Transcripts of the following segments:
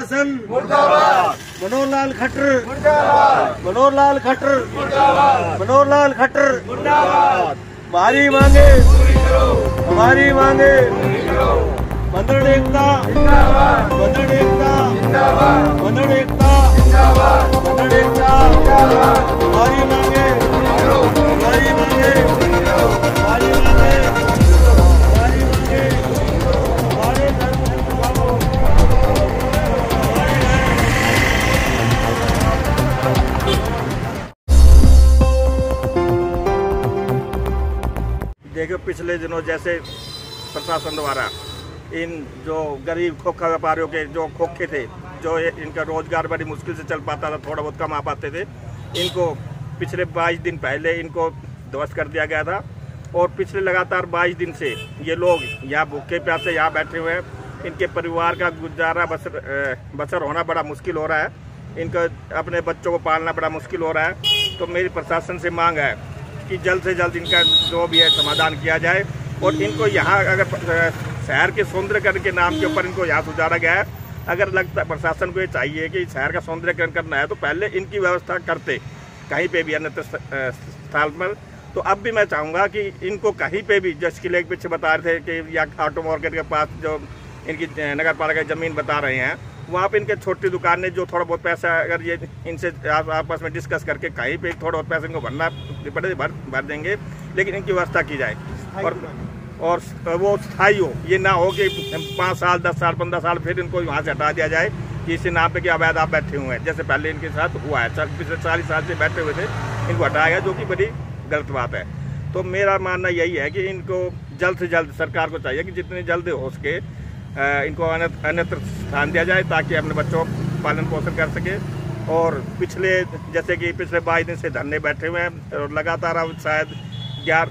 प्रशासन मुर्दाबाद, मनोहर लाल खट्टर मुर्दाबाद, मनोहर लाल खट्टर मुर्दाबाद, मनोहर लाल खट्टर मुर्दाबाद। हमारी मांगे हमारी मांगे बंदर एकता जिंदाबाद, बंदर एकता जिंदाबाद, बंदर एकता जिंदाबाद, बंदर एकता जिंदाबाद। हमारी मांगे हमारी मांगे हमारी मांगे हमारी मांगे हमारे देखो, पिछले दिनों जैसे प्रशासन द्वारा इन जो गरीब खोखा व्यापारियों के जो खोखे थे, जो इनका रोजगार बड़ी मुश्किल से चल पाता था, थोड़ा बहुत कमा पाते थे, इनको पिछले 22 दिन पहले इनको ध्वस्त कर दिया गया था। और पिछले लगातार 22 दिन से ये लोग यहाँ भूखे प्यासे यहाँ बैठे हुए हैं। इनके परिवार का गुजारा बसर होना बड़ा मुश्किल हो रहा है, इनका अपने बच्चों को पालना बड़ा मुश्किल हो रहा है। तो मेरी प्रशासन से मांग है कि जल्द से जल्द इनका जो भी है समाधान किया जाए। और इनको यहाँ अगर शहर के सौंदर्यकरण के नाम के ऊपर इनको यहाँ सुधारा गया है, अगर लगता प्रशासन को ये चाहिए कि शहर का सौंदर्यकरण करना है तो पहले इनकी व्यवस्था करते कहीं पे भी अन्य स्थल पर। तो अब भी मैं चाहूँगा कि इनको कहीं पे भी, जैसे किले के पीछे बता रहे थे कि या ऑटो मार्केट के पास जो इनकी नगर पालिका ज़मीन बता रहे हैं, वहाँ पे इनके छोटी दुकानें जो थोड़ा बहुत पैसा अगर ये इनसे आपस में डिस्कस करके कहीं पे थोड़ा बहुत पैसा इनको भरना पड़े भर देंगे, लेकिन इनकी व्यवस्था की जाए और वो स्थायी हो। ये ना हो कि 5 साल 10 साल 15 साल फिर इनको वहाँ से हटा दिया जाए कि इसी नाम पे कि अवैध आप बैठे हुए हैं, जैसे पहले इनके साथ हुआ है। पिछले 40 साल से बैठे हुए थे, इनको हटाया गया, जो कि बड़ी गलत बात है। तो मेरा मानना यही है कि इनको जल्द से जल्द सरकार को चाहिए कि जितनी जल्द हो सके इनको अन्यत्र स्थान दिया जाए, ताकि अपने बच्चों को पालन पोषण कर सके। और पिछले 22 दिन से धरने बैठे हुए हैं और लगातार अब शायद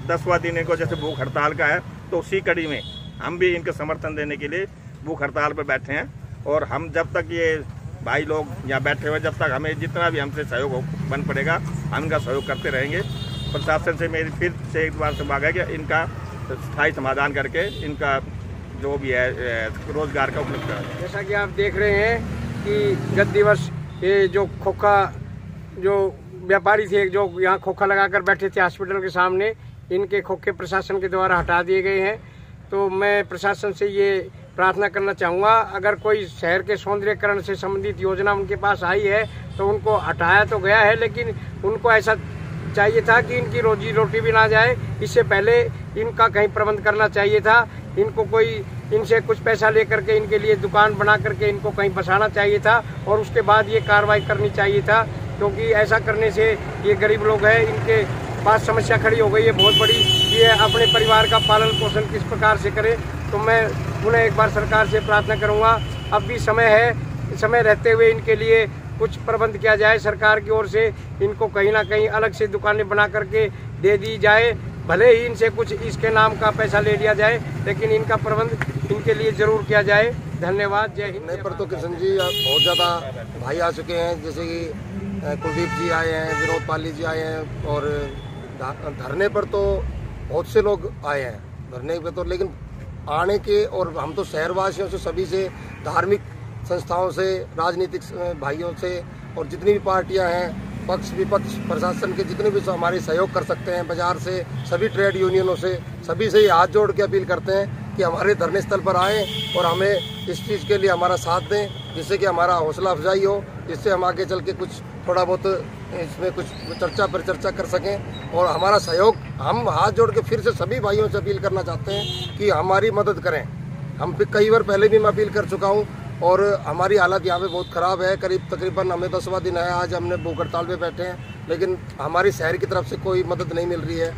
10वां दिन इनको जैसे भूख हड़ताल का है, तो उसी कड़ी में हम भी इनके समर्थन देने के लिए भूख हड़ताल पर बैठे हैं। और हम जब तक ये भाई लोग यहाँ बैठे हुए, जब तक हमें जितना भी हमसे सहयोग बन पड़ेगा हम इनका सहयोग करते रहेंगे। प्रशासन से मेरी फिर से एक बार से मांग है कि इनका स्थायी समाधान करके इनका जो भी है रोजगार का उपलब्ध कराएं। जैसा कि आप देख रहे हैं कि गत दिवस ये जो खोखा जो व्यापारी थे, जो यहाँ खोखा लगाकर बैठे थे हॉस्पिटल के सामने, इनके खोखे प्रशासन के द्वारा हटा दिए गए हैं। तो मैं प्रशासन से ये प्रार्थना करना चाहूँगा, अगर कोई शहर के सौंदर्यकरण से संबंधित योजना उनके पास आई है तो उनको हटाया तो गया है, लेकिन उनको ऐसा चाहिए था कि इनकी रोजी रोटी भी ना जाए, इससे पहले इनका कहीं प्रबंध करना चाहिए था। इनको कोई इनसे कुछ पैसा लेकर के इनके लिए दुकान बना करके इनको कहीं बसाना चाहिए था और उसके बाद ये कार्रवाई करनी चाहिए था, क्योंकि ऐसा करने से ये गरीब लोग हैं, इनके पास समस्या खड़ी हो गई है बहुत बड़ी। ये अपने परिवार का पालन पोषण किस प्रकार से करें। तो मैं पुनः एक बार सरकार से प्रार्थना करूंगा, अब भी समय है, समय रहते हुए इनके लिए कुछ प्रबंध किया जाए सरकार की ओर से। इनको कहीं ना कहीं अलग से दुकानें बना करके दे दी जाए, भले ही इनसे कुछ इसके नाम का पैसा ले लिया जाए, लेकिन इनका प्रबंध इनके लिए जरूर किया जाए। धन्यवाद। जय हिंद। नहीं पर तो किशन जी बहुत ज़्यादा भाई आ चुके हैं, जैसे कि कुलदीप जी आए हैं, विनोद पाली जी आए हैं, और धरने पर तो बहुत से लोग आए हैं धरने पे तो। लेकिन आने के, और हम तो शहरवासियों से, सभी से, धार्मिक संस्थाओं से, राजनीतिक भाइयों से, और जितनी भी पार्टियां हैं, पक्ष विपक्ष, प्रशासन के जितने भी हमारे सहयोग कर सकते हैं, बाजार से, सभी ट्रेड यूनियनों से, सभी से हाथ जोड़ के अपील करते हैं कि हमारे धरने स्थल पर आएँ और हमें इस चीज़ के लिए हमारा साथ दें, जिससे कि हमारा हौसला अफजाई हो, जिससे हम आगे चल के कुछ थोड़ा बहुत इसमें कुछ चर्चा पर चर्चा कर सकें और हमारा सहयोग। हम हाथ जोड़ के फिर से सभी भाइयों से अपील करना चाहते हैं कि हमारी मदद करें। हम कई बार पहले भी मैं अपील कर चुका हूं और हमारी हालत यहाँ पे बहुत ख़राब है। तकरीबन हमें 10वां दिन है, आज हमने भूख हड़ताल पे बैठे हैं, लेकिन हमारी शहर की तरफ से कोई मदद नहीं मिल रही है।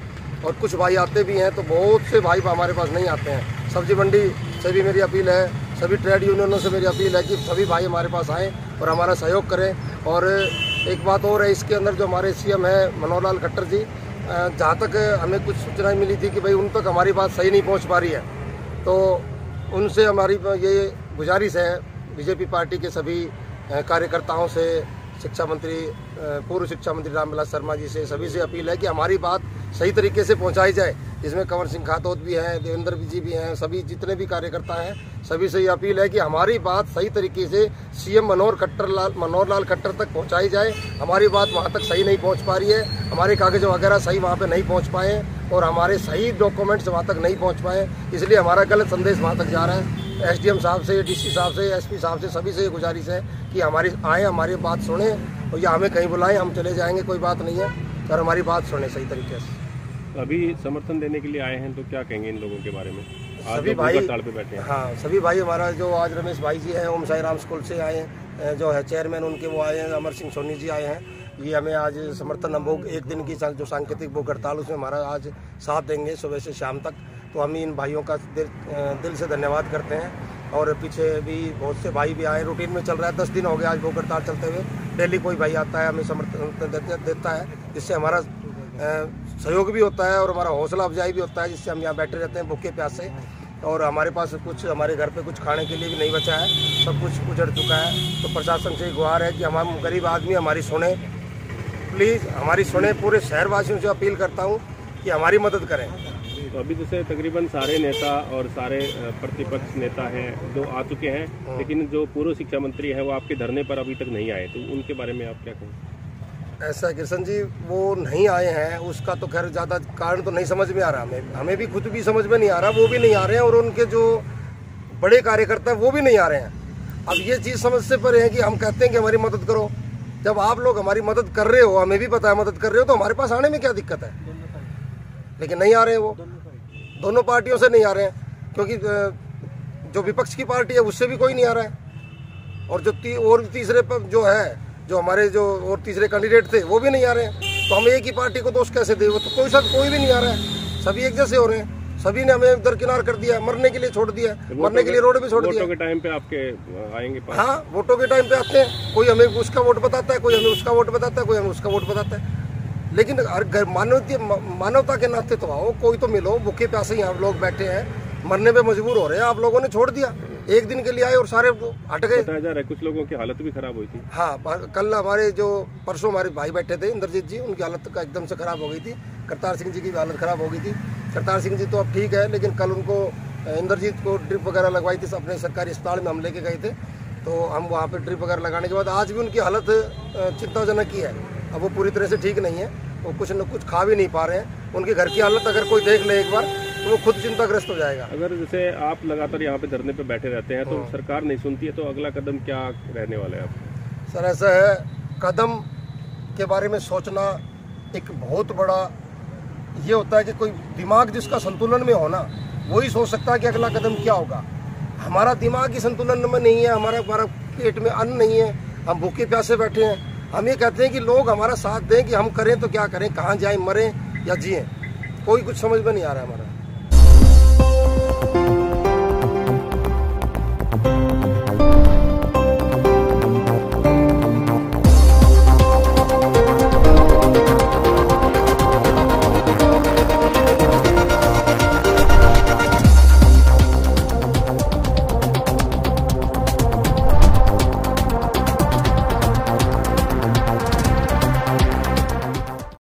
और कुछ भाई आते भी हैं तो बहुत से भाई हमारे पास नहीं आते हैं। सब्जी मंडी से भी मेरी अपील है, सभी ट्रेड यूनियनों से मेरी अपील है कि सभी भाई हमारे पास आएँ और हमारा सहयोग करें। और एक बात और है, इसके अंदर जो हमारे सीएम है मनोहर लाल खट्टर जी, जहाँ तक हमें कुछ सूचनाएं मिली थी कि भाई उन तक हमारी बात सही नहीं पहुँच पा रही है, तो उनसे हमारी ये गुजारिश है बीजेपी पार्टी के सभी कार्यकर्ताओं से, शिक्षा मंत्री पूर्व शिक्षा मंत्री रामविलास शर्मा जी से, सभी से अपील है कि हमारी बात सही तरीके से पहुंचाई जाए। इसमें कंवर सिंह खातोत भी हैं, देवेंद्र जी भी हैं, सभी जितने भी कार्यकर्ता हैं, सभी से ये अपील है कि हमारी बात सही तरीके से सीएम मनोहर लाल खट्टर तक पहुंचाई जाए। हमारी बात वहां तक सही नहीं पहुंच पा रही है, हमारे कागज वगैरह सही वहां पे नहीं पहुंच पाए और हमारे सही डॉक्यूमेंट्स वहां तक नहीं पहुंच पाए, इसलिए हमारा गलत संदेश वहां तक जा रहा है। एसडीएम साहब से, डीसी साहब से, एसपी साहब से, सभी से ये गुजारिश है कि हमारी बात सुने और या हमें कहीं बुलाएं, हम चले जाएंगे, कोई बात नहीं है, और हमारी बात सुने सही तरीके से। अभी समर्थन देने के लिए आए हैं तो क्या कहेंगे इन लोगों के बारे में? सभी भाई हड़ताल पे बैठे हैं। हाँ, सभी भाई हमारा जो आज रमेश भाई जी हैं, ओम साई राम स्कूल से आए हैं, जो है चेयरमैन उनके वो आए हैं, अमर सिंह सोनी जी आए हैं। ये हमें आज समर्थन हम वो एक दिन की जो सांकेतिक भूख हड़ताल उसमें हमारा आज साथ देंगे सुबह से शाम तक। तो हम इन भाइयों का दिल से धन्यवाद करते हैं। और पीछे भी बहुत से भाई भी आए, रूटीन में चल रहा है, 10 दिन हो गए आज भूख हड़ताल चलते हुए। डेली कोई भाई आता है, हमें समर्थन देता है, जिससे हमारा सहयोग भी होता है और हमारा हौसला अफजाई भी होता है, जिससे हम यहाँ बैठे रहते हैं भूखे प्यासे। और हमारे पास कुछ, हमारे घर पे कुछ खाने के लिए भी नहीं बचा है, सब कुछ उजड़ चुका है। तो प्रशासन से गुहार है कि हम गरीब आदमी हमारी सुने, प्लीज़ हमारी सुने। पूरे शहरवासियों से अपील करता हूँ कि हमारी मदद करें। तो अभी जैसे तकरीबन सारे नेता और सारे प्रतिपक्ष नेता हैं जो आ चुके हैं, लेकिन जो पूर्व शिक्षा मंत्री है वो आपके धरने पर अभी तक नहीं आए, तो उनके बारे में आप क्या कहें? ऐसा किशन जी, वो नहीं आए हैं, उसका तो खैर ज़्यादा कारण तो नहीं समझ में आ रहा, हमें भी खुद भी समझ में नहीं आ रहा, वो भी नहीं आ रहे हैं और उनके जो बड़े कार्यकर्ता वो भी नहीं आ रहे हैं। अब ये चीज़ समझ से परे है कि हम कहते हैं कि हमारी मदद करो, जब आप लोग हमारी मदद कर रहे हो, हमें भी पता है मदद कर रहे हो, तो हमारे पास आने में क्या दिक्कत है? लेकिन नहीं आ रहे हैं, वो दोनों पार्टियों से नहीं आ रहे हैं, क्योंकि जो विपक्ष की पार्टी है उससे भी कोई नहीं आ रहा है, और जो तीसरे जो है, जो हमारे जो और तीसरे कैंडिडेट थे वो भी नहीं आ रहे हैं। तो हम एक ही पार्टी को दोष कैसे दे? वो तो कोई भी नहीं आ रहा है, सभी एक जैसे हो रहे हैं, सभी ने हमें दरकिनार कर दिया, मरने के लिए छोड़ दिया, मरने के लिए रोड भी छोड़ दिया। वोटों के टाइम पे आपके आएंगे पास? हाँ, वोटों के टाइम पे आते हैं, कोई हमें उसका वोट बताता है, कोई हमें उसका वोट बताता है, कोई हमें उसका वोट बताता है। लेकिन मानवता के नाते तो आओ, कोई तो मिलो। भूखे प्यासे यहाँ लोग बैठे हैं, मरने पे मजबूर हो रहे हैं, आप लोगों ने छोड़ दिया, एक दिन के लिए आए और सारे हट गए। बताया जा रहा है कुछ लोगों की हालत भी खराब हुई थी। हाँ, कल हमारे परसों हमारे भाई बैठे थे, इंद्रजीत जी, उनकी हालत का एकदम से खराब हो गई थी। करतार सिंह जी की भी हालत खराब हो गई थी। करतार सिंह जी तो अब ठीक है, लेकिन कल उनको इंद्रजीत को ड्रिप वगैरह लगवाई थी, अपने सरकारी अस्पताल में हम लेके गए थे। तो हम वहाँ पे ड्रिप वगैरह लगाने के बाद आज भी उनकी हालत चिंताजनक ही है। अब वो पूरी तरह से ठीक नहीं है, वो कुछ न कुछ खा भी नहीं पा रहे हैं। उनकी घर की हालत अगर कोई देख ले एक बार तो वो खुद चिंताग्रस्त हो जाएगा। अगर जैसे आप लगातार यहाँ पे धरने पे बैठे रहते हैं तो सरकार नहीं सुनती है, तो अगला कदम क्या रहने वाला है आपका? सर ऐसा है, कदम के बारे में सोचना एक बहुत बड़ा ये होता है कि कोई दिमाग जिसका संतुलन में हो ना, वही सोच सकता है कि अगला कदम क्या होगा। हमारा दिमाग ही संतुलन में नहीं है, हमारा पेट में अन्न नहीं है, हम भूखे प्यासे बैठे हैं। हम ये कहते हैं कि लोग हमारा साथ दें कि हम करें तो क्या करें, कहाँ जाएं, मरें या जिएं, कोई कुछ समझ में नहीं आ रहा है हमारा।